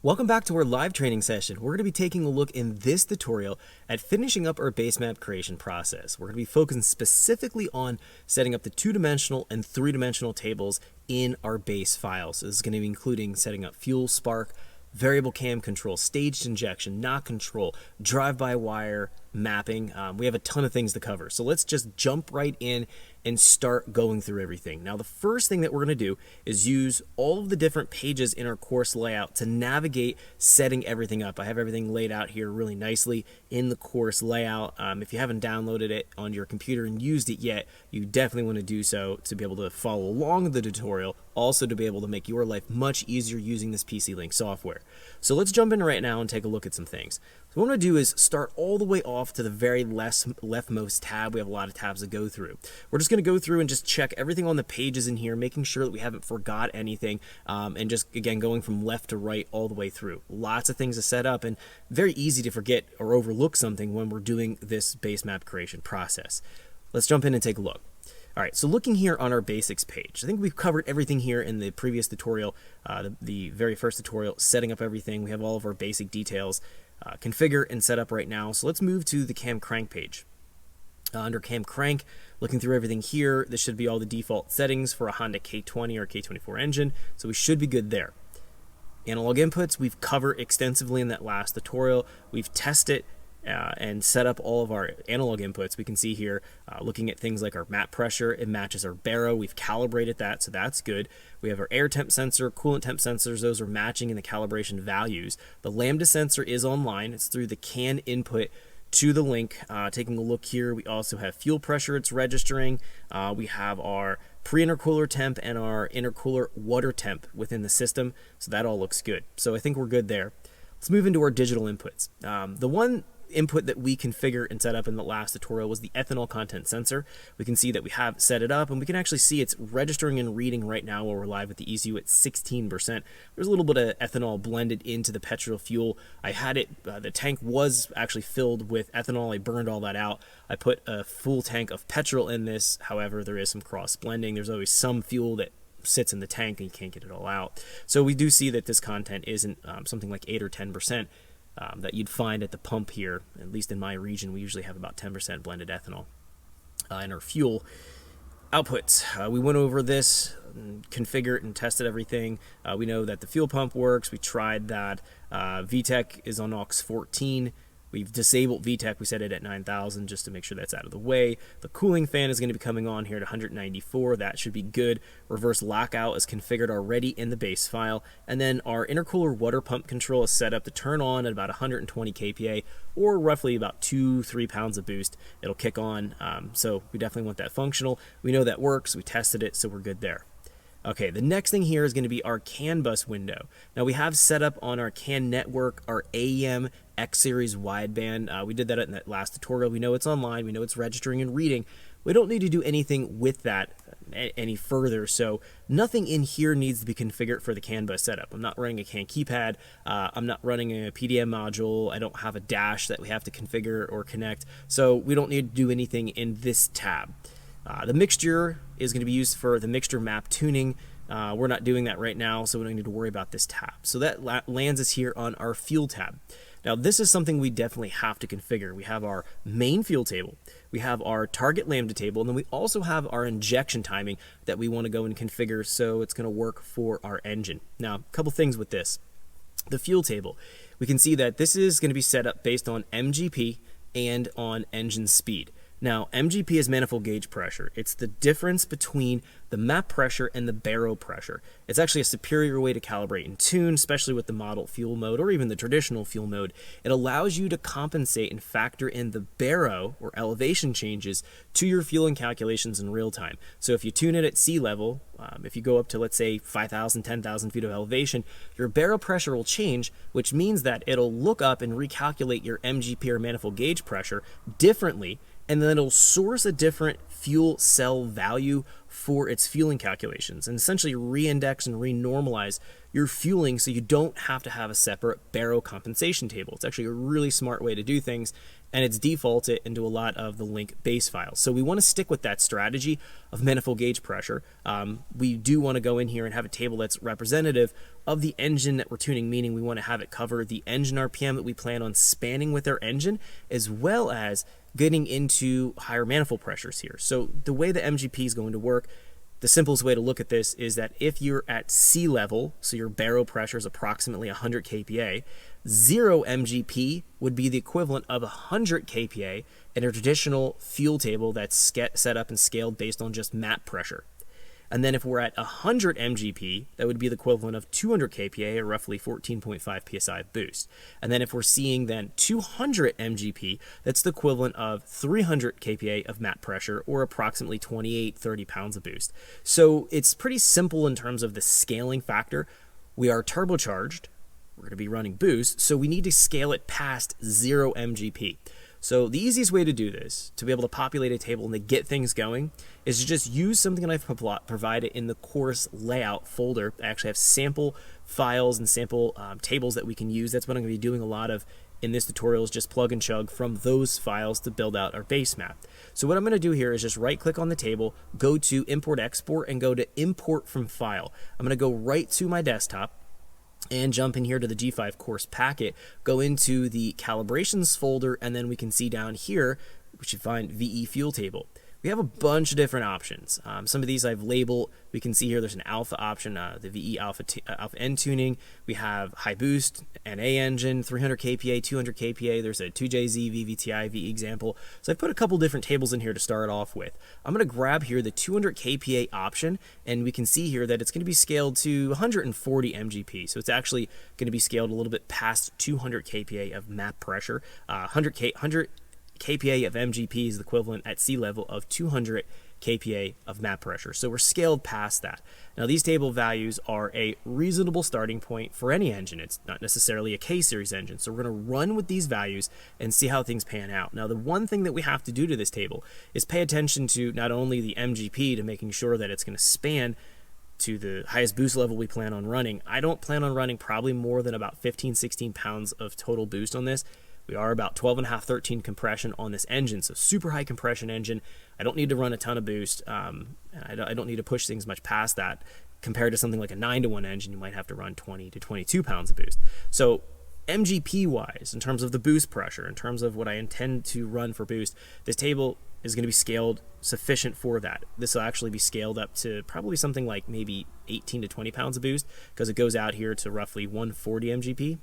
Welcome back to our live training session. We're going to be taking a look in this tutorial at finishing up our base map creation process. We're going to be focusing specifically on setting up the 2-dimensional and 3-dimensional tables in our base files. So this is going to be including setting up fuel, spark, variable cam control, staged injection, knock control, drive-by-wire, mapping. We have a ton of things to cover. So let's just jump right in and start going through everything. Now, the first thing that we're going to do is use all of the different pages in our course layout to navigate setting everything up. I have everything laid out here really nicely in the course layout. If you haven't downloaded it on your computer and used it yet, you definitely want to do so to be able to follow along the tutorial, also to be able to make your life much easier using this PC Link software. So let's jump in right now and take a look at some things. So what I'm going to do is start all the way off to the very leftmost tab. We have a lot of tabs to go through. We're just going to go through and just check everything on the pages in here, making sure that we haven't forgot anything, and just, again, going from left to right all the way through. Lots of things to set up, and very easy to forget or overlook something when we're doing this base map creation process. Let's jump in and take a look. All right, so looking here on our basics page, I think we've covered everything here in the previous tutorial, the very first tutorial, setting up everything. We have all of our basic details configure and set up right now. So let's move to the cam crank page. Under cam crank, looking through everything here, this should be all the default settings for a Honda K20 or K24 engine, so we should be good there. Analog inputs, we've covered extensively in that last tutorial. We've tested and set up all of our analog inputs. We can see here, looking at things like our map pressure, it matches our baro. We've calibrated that, so that's good. We have our air temp sensor, coolant temp sensors. Those are matching in the calibration values. The lambda sensor is online. It's through the CAN input to the link. Taking a look here, we also have fuel pressure it's registering. We have our pre-intercooler temp and our intercooler water temp within the system, so that all looks good. So I think we're good there. Let's move into our digital inputs. The one input that we configured and set up in the last tutorial was the ethanol content sensor. We can see that we have set it up, and we can actually see it's registering and reading right now while we're live with the ECU at 16%. There's a little bit of ethanol blended into the petrol fuel. I had it, the tank was actually filled with ethanol. I burned all that out. I put a full tank of petrol in this. However, there is some cross blending. There's always some fuel that sits in the tank and you can't get it all out. So we do see that this content isn't something like 8 or 10%. That you'd find at the pump here. At least in my region, we usually have about 10% blended ethanol in our fuel outputs. We went over this, configured and tested everything. We know that the fuel pump works. We tried that. VTEC is on aux 14. We've disabled VTEC. We set it at 9,000 just to make sure that's out of the way. The cooling fan is going to be coming on here at 194. That should be good. Reverse lockout is configured already in the base file. And then our intercooler water pump control is set up to turn on at about 120 kPa, or roughly about 2-3 pounds of boost. It'll kick on. So we definitely want that functional. We know that works. We tested it, so we're good there. Okay, the next thing here is going to be our CAN bus window. Now we have set up on our CAN network our AEM X series wideband. We did that in that last tutorial. We know it's online. We know it's registering and reading. We don't need to do anything with that any further, so nothing in here needs to be configured for the CAN bus setup. I'm not running a CAN keypad. I'm not running a PDM module. I don't have a dash that we have to configure or connect, so we don't need to do anything in this tab. The mixture is going to be used for the mixture map tuning. We're not doing that right now, so we don't need to worry about this tab. So that lands us here on our fuel tab. Now, this is something we definitely have to configure. We have our main fuel table, we have our target lambda table, and then we also have our injection timing that we want to go and configure so it's going to work for our engine. Now, a couple things with this. The fuel table, we can see that this is going to be set up based on MGP and on engine speed. Now, MGP is manifold gauge pressure. It's the difference between the map pressure and the baro pressure. It's actually a superior way to calibrate and tune, especially with the model fuel mode or even the traditional fuel mode. It allows you to compensate and factor in the baro or elevation changes to your fueling calculations in real time. So if you tune it at sea level, if you go up to, let's say, 5,000, 10,000 feet of elevation, your baro pressure will change, which means that it'll look up and recalculate your MGP or manifold gauge pressure differently, and then it'll source a different fuel cell value for its fueling calculations and essentially re-index and re-normalize your fueling so you don't have to have a separate baro compensation table. It's actually a really smart way to do things, and it's defaulted into a lot of the link base files. So we want to stick with that strategy of manifold gauge pressure. We do want to go in here and have a table that's representative of the engine that we're tuning, meaning we want to have it cover the engine RPM that we plan on spanning with our engine, as well as getting into higher manifold pressures here. So the way the MGP is going to work, the simplest way to look at this is that if you're at sea level, so your barrel pressure is approximately 100 kPa, 0 MGP would be the equivalent of 100 kPa in a traditional fuel table that's set up and scaled based on just map pressure. And then if we're at 100 MGP, that would be the equivalent of 200 kPa, or roughly 14.5 psi of boost. And then if we're seeing then 200 MGP, that's the equivalent of 300 kPa of map pressure, or approximately 28-30 pounds of boost. So it's pretty simple in terms of the scaling factor. We are turbocharged, we're going to be running boost, so we need to scale it past 0 MGP. So the easiest way to do this, to be able to populate a table and to get things going, is to just use something that I've provided in the course layout folder. I actually have sample files and sample tables that we can use. That's what I'm going to be doing a lot of in this tutorial, is just plug and chug from those files to build out our base map. So what I'm going to do here is just right click on the table, go to import export, and go to import from file. I'm going to go right to my desktop and jump in here to the G5 course packet, go into the calibrations folder, and then we can see down here, we should find VE fuel table. We have a bunch of different options. Some of these I've labeled. We can see here there's an alpha option, the VE alpha N tuning. We have high boost, NA engine, 300 kPa, 200 kPa. There's a 2JZ, VVTI, VE example. So I've put a couple different tables in here to start off with. I'm going to grab here the 200 kPa option, and we can see here that it's going to be scaled to 140 MGP. So it's actually going to be scaled a little bit past 200 kPa of map pressure. 100 kPa of MGP is the equivalent at sea level of 200 kPa of map pressure. So we're scaled past that. Now these table values are a reasonable starting point for any engine. It's not necessarily a K-series engine. So we're going to run with these values and see how things pan out. Now the one thing that we have to do to this table is pay attention to not only the MGP, to making sure that it's going to span to the highest boost level we plan on running. I don't plan on running probably more than about 15-16 pounds of total boost on this. We are about 12.5, 13 compression on this engine, so super high compression engine. I don't need to run a ton of boost. I don't need to push things much past that. Compared to something like a 9-to-1 engine, you might have to run 20 to 22 pounds of boost. So MGP-wise, in terms of the boost pressure, in terms of what I intend to run for boost, this table is going to be scaled sufficient for that. This will actually be scaled up to probably something like maybe 18 to 20 pounds of boost, because it goes out here to roughly 140 MGP.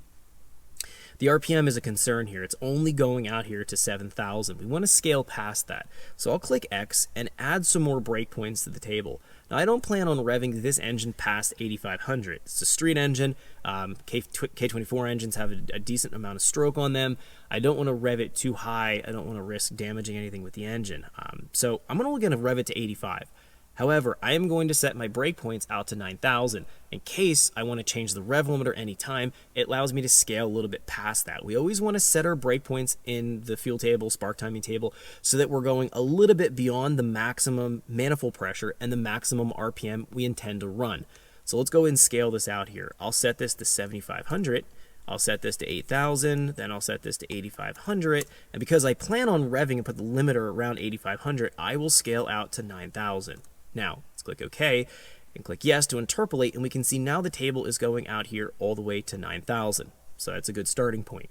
The RPM is a concern here. It's only going out here to 7,000. We want to scale past that. So I'll click X and add some more breakpoints to the table. Now I don't plan on revving this engine past 8,500. It's a street engine. K24 engines have a decent amount of stroke on them. I don't want to rev it too high. I don't want to risk damaging anything with the engine. So I'm only going to rev it to 85. However, I am going to set my breakpoints out to 9,000. In case I want to change the rev limiter anytime, it allows me to scale a little bit past that. We always want to set our breakpoints in the fuel table, spark timing table, so that we're going a little bit beyond the maximum manifold pressure and the maximum RPM we intend to run. So let's go ahead and scale this out here. I'll set this to 7,500. I'll set this to 8,000, then I'll set this to 8,500, and because I plan on revving and put the limiter around 8,500, I will scale out to 9,000. Now, let's click OK and click Yes to interpolate, and we can see now the table is going out here all the way to 9,000. So that's a good starting point.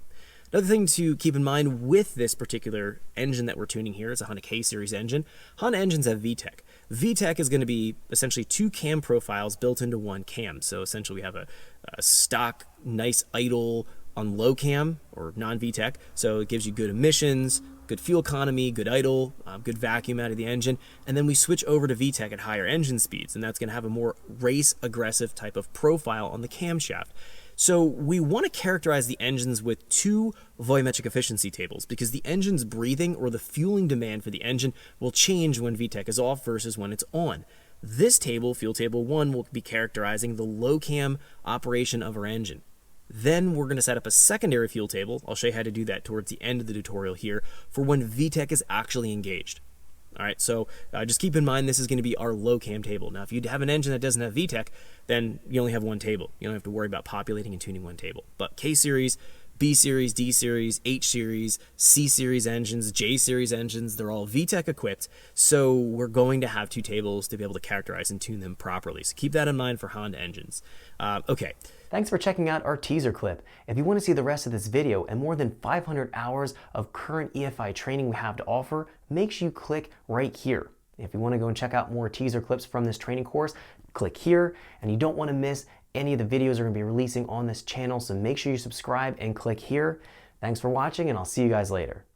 Another thing to keep in mind with this particular engine that we're tuning here, it's a Honda K-series engine. Honda engines have VTEC. VTEC is going to be essentially 2 cam profiles built into 1 cam. So essentially we have a stock, nice idle on low cam or non-VTEC. So it gives you good emissions, good fuel economy, good idle, good vacuum out of the engine, and then we switch over to VTEC at higher engine speeds, and that's going to have a more race aggressive type of profile on the camshaft. So we want to characterize the engines with 2 volumetric efficiency tables, because the engine's breathing or the fueling demand for the engine will change when VTEC is off versus when it's on. This table, fuel table 1, will be characterizing the low cam operation of our engine. Then we're going to set up a secondary fuel table. I'll show you how to do that towards the end of the tutorial here for when VTEC is actually engaged. All right, so just keep in mind this is going to be our low cam table. Now, if you have an engine that doesn't have VTEC, then you only have 1 table. You don't have to worry about populating and tuning 1 table. But K-series, B-series, D-series, H-series, C-series engines, J-series engines, they're all VTEC equipped. So we're going to have 2 tables to be able to characterize and tune them properly. So keep that in mind for Honda engines. Okay. Thanks for checking out our teaser clip. If you want to see the rest of this video and more than 500 hours of current EFI training we have to offer, make sure you click right here. If you want to go and check out more teaser clips from this training course, click here, and you don't want to miss any of the videos we're going to be releasing on this channel, so make sure you subscribe and click here. Thanks for watching, and I'll see you guys later.